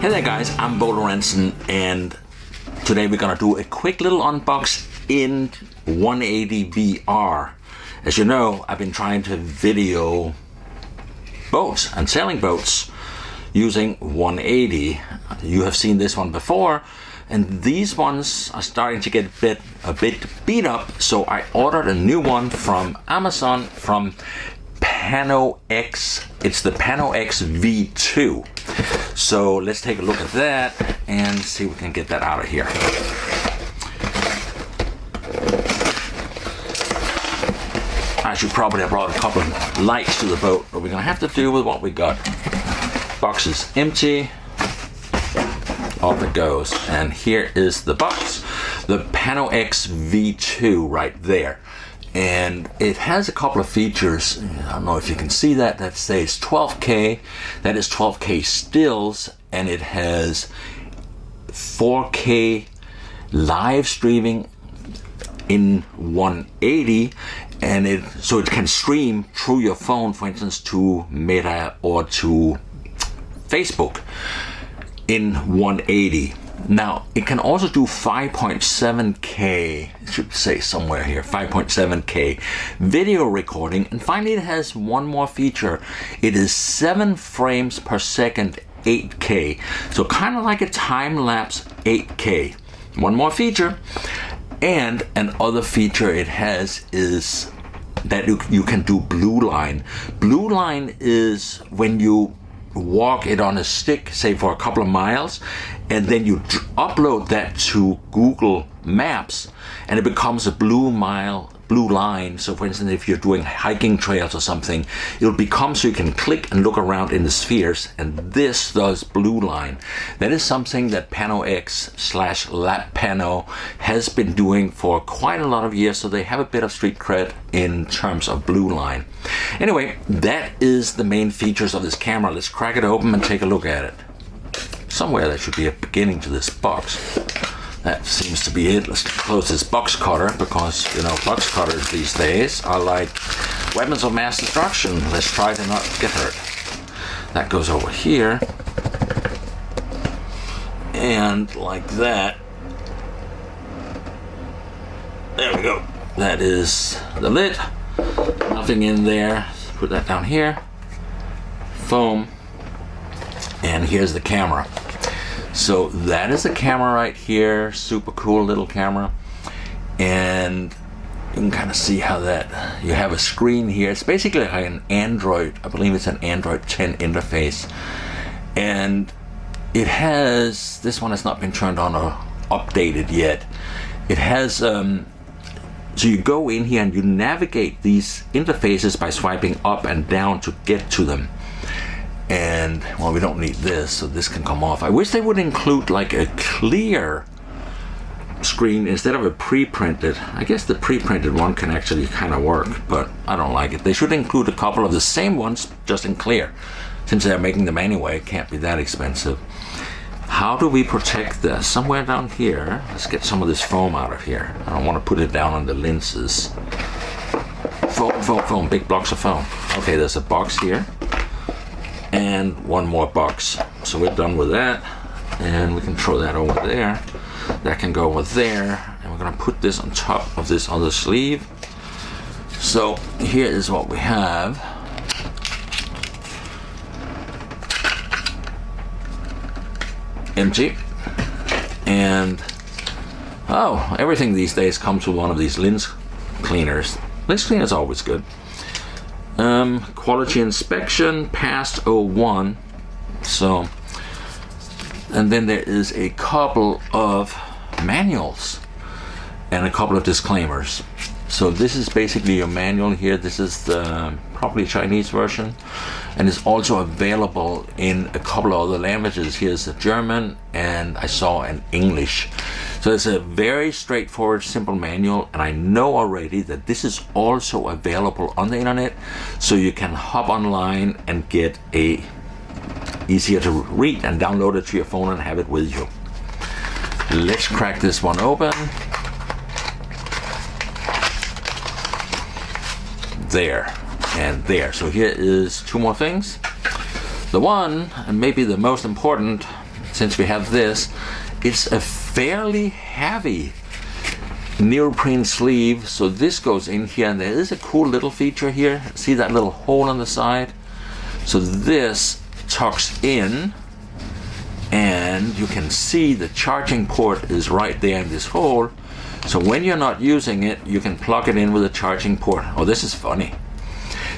Hey there guys, I'm Bo Lorenzen, and today we're gonna do a quick little unbox in 180 VR. As you know, I've been trying to video boats and sailing boats using 180. You have seen this one before, and these ones are starting to get a bit beat up, so I ordered a new one from Amazon from PanoX. It's the PanoX V2. So let's take a look at that and see if we can get that out of here. I should probably have brought a couple of lights to the boat, but we're gonna have to deal with what we got. Box is empty. Off it goes. And here is the box, the PanoX V2 right there. And it has a couple of features. I don't know if you can see that. That says 12K. That is 12K stills, and it has 4K live streaming in 180, and so it can stream through your phone, for instance, to Meta or to Facebook in 180. Now, it can also do 5.7K, it should say somewhere here, 5.7K video recording. And finally, it has one more feature. It is 7 frames per second, 8K. So kind of like a time-lapse 8K. One more feature. And another feature it has is that you can do blue line. Blue line is when you walk it on a stick, say for a couple of miles, and then you upload that to Google Maps, and it becomes a blue line. So for instance, if you're doing hiking trails or something, it'll become so you can click and look around in the spheres, and this does blue line. That is something that PanoX/LabPano has been doing for quite a lot of years, so they have a bit of street cred in terms of blue line. Anyway, that is the main features of this camera. Let's crack it open and take a look at it. Somewhere there should be a beginning to this box. That seems to be it. Let's close this box cutter, because, you know, box cutters these days are like weapons of mass destruction. Let's try to not get hurt. That goes over here. And like that. There we go. That is the lid. Nothing in there. Put that down here. Foam. And here's the camera. So that is the camera right here. Super cool little camera. And you can kind of see how that, you have a screen here. It's basically like an Android, I believe it's an Android 10 interface. And it has, this one has not been turned on or updated yet. It has, so you go in here and you navigate these interfaces by swiping up and down to get to them. And, well, we don't need this, so this can come off. I wish they would include like a clear screen instead of a pre-printed. I guess the pre-printed one can actually kind of work, but I don't like it. They should include a couple of the same ones, just in clear. Since they're making them anyway, it can't be that expensive. How do we protect this? Somewhere down here. Let's get some of this foam out of here. I don't want to put it down on the lenses. Foam, foam, foam, big blocks of foam. Okay, there's a box here. And one more box. So we're done with that, and we can throw that over there. That can go over there, and we're gonna put this on top of this other sleeve. So here is what we have. Empty. And oh, everything these days comes with one of these lens cleaners. Lens cleaner is always good. Quality inspection passed 01. So, and then there is a couple of manuals and a couple of disclaimers. So this is basically your manual here. This is the probably Chinese version, and it's also available in a couple of other languages. Here's the German, and I saw an English. So it's a very straightforward, simple manual, and I know already that this is also available on the internet, so you can hop online and get a easier to read and download it to your phone and have it with you. Let's crack this one open. There and there. So here is two more things. The one, and maybe the most important, since we have this, it's a fairly heavy neoprene sleeve, so this goes in here, and there is a cool little feature here. See that little hole on the side? So this tucks in, and you can see the charging port is right there in this hole. So when you're not using it, you can plug it in with a charging port. Oh, this is funny.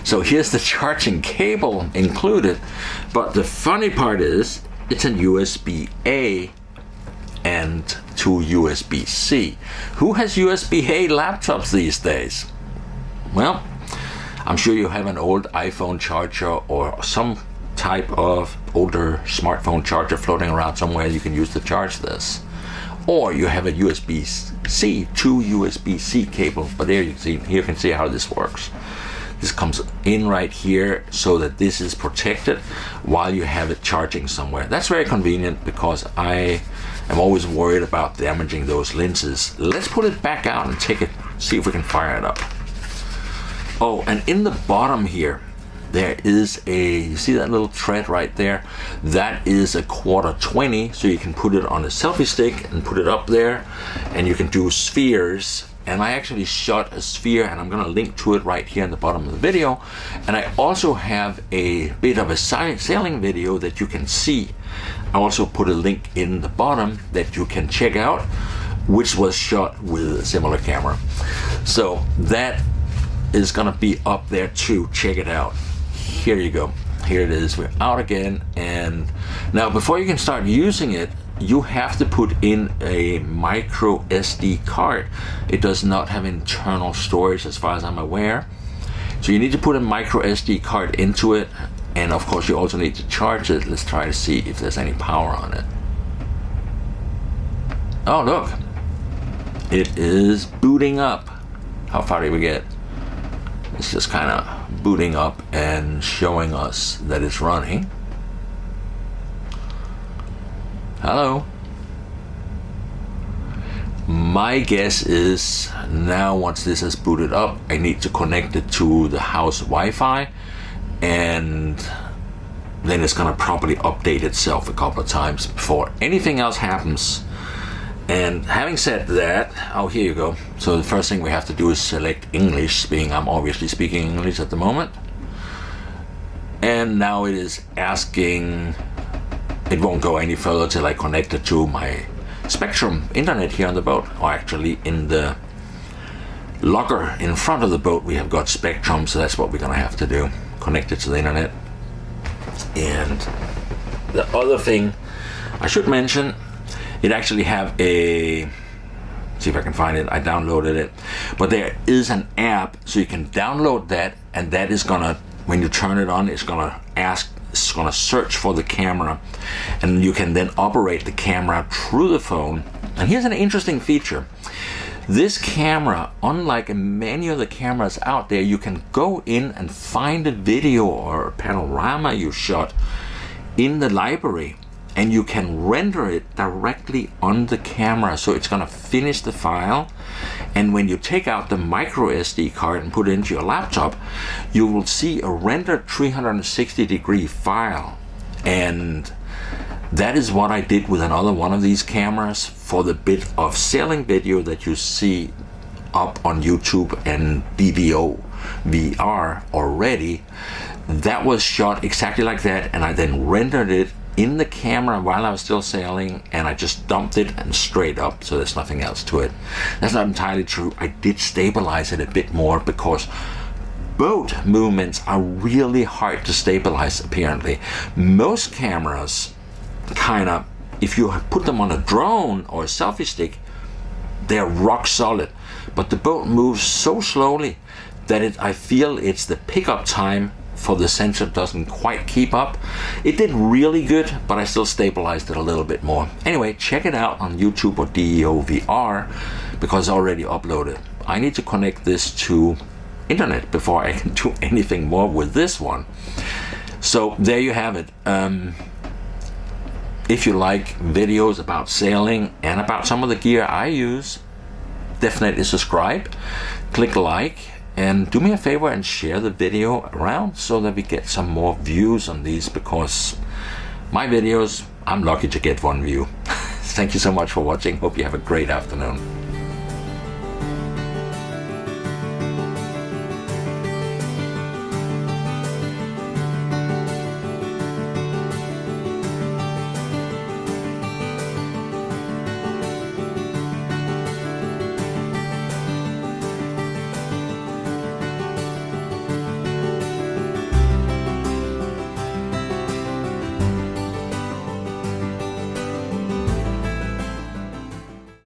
So here's the charging cable included, but the funny part is it's an USB-A and to USB-C. Who has USB-A laptops these days? Well, I'm sure you have an old iPhone charger or some type of older smartphone charger floating around somewhere you can use to charge this. Or you have a USB-C to USB-C cable, but there you can see how this works. This comes in right here so that this is protected while you have it charging somewhere. That's very convenient because I am always worried about damaging those lenses. Let's put it back out and see if we can fire it up. Oh, and in the bottom here, there is you see that little thread right there? That is a 1/4-20, so you can put it on a selfie stick and put it up there, and you can do spheres. And I actually shot a sphere, and I'm going to link to it right here in the bottom of the video. And I also have a bit of a sailing video that you can see. I also put a link in the bottom that you can check out, which was shot with a similar camera. So that is going to be up there too. Check it out. Here you go. Here it is. We're out again. And now before you can start using it, you have to put in a micro SD card. It does not have internal storage as far as I'm aware. So you need to put a micro SD card into it. And of course you also need to charge it. Let's try to see if there's any power on it. Oh, look. It is booting up. How far did we get? It's just kind of booting up and showing us that it's running. Hello. My guess is now once this is booted up, I need to connect it to the house Wi-Fi, and then it's gonna probably update itself a couple of times before anything else happens. And having said that, oh, here you go. So the first thing we have to do is select English, being I'm obviously speaking English at the moment. And now it is asking, it won't go any further till I connect it to my Spectrum internet here on the boat, or actually in the locker in front of the boat we have got Spectrum, so that's what we're gonna have to do, connect it to the internet. And the other thing I should mention, it actually have a, see if I can find it, I downloaded it, but there is an app, so you can download that, and that is gonna, when you turn it on, it's gonna search for the camera, and you can then operate the camera through the phone. And here's an interesting feature. This camera, unlike many of the cameras out there, you can go in and find a video or a panorama you shot in the library, and you can render it directly on the camera. So it's gonna finish the file, and when you take out the micro SD card and put it into your laptop, you will see a rendered 360-degree file. And that is what I did with another one of these cameras for the bit of sailing video that you see up on YouTube and DVO VR already. That was shot exactly like that, and I then rendered it in the camera while I was still sailing, and I just dumped it and straight up, so there's nothing else to it. That's not entirely true. I did stabilize it a bit more because boat movements are really hard to stabilize apparently. Most cameras kind of, if you put them on a drone or a selfie stick, they're rock solid, but the boat moves so slowly that I feel it's the pickup time for the sensor doesn't quite keep up. It did really good, but I still stabilized it a little bit more. Anyway, check it out on YouTube or DEO VR because it's already uploaded. I need to connect this to internet before I can do anything more with this one. So there you have it. If you like videos about sailing and about some of the gear I use, definitely subscribe, click like, and do me a favor and share the video around so that we get some more views on these, because My videos, I'm lucky to get one view. Thank you so much for watching. Hope you have a great afternoon.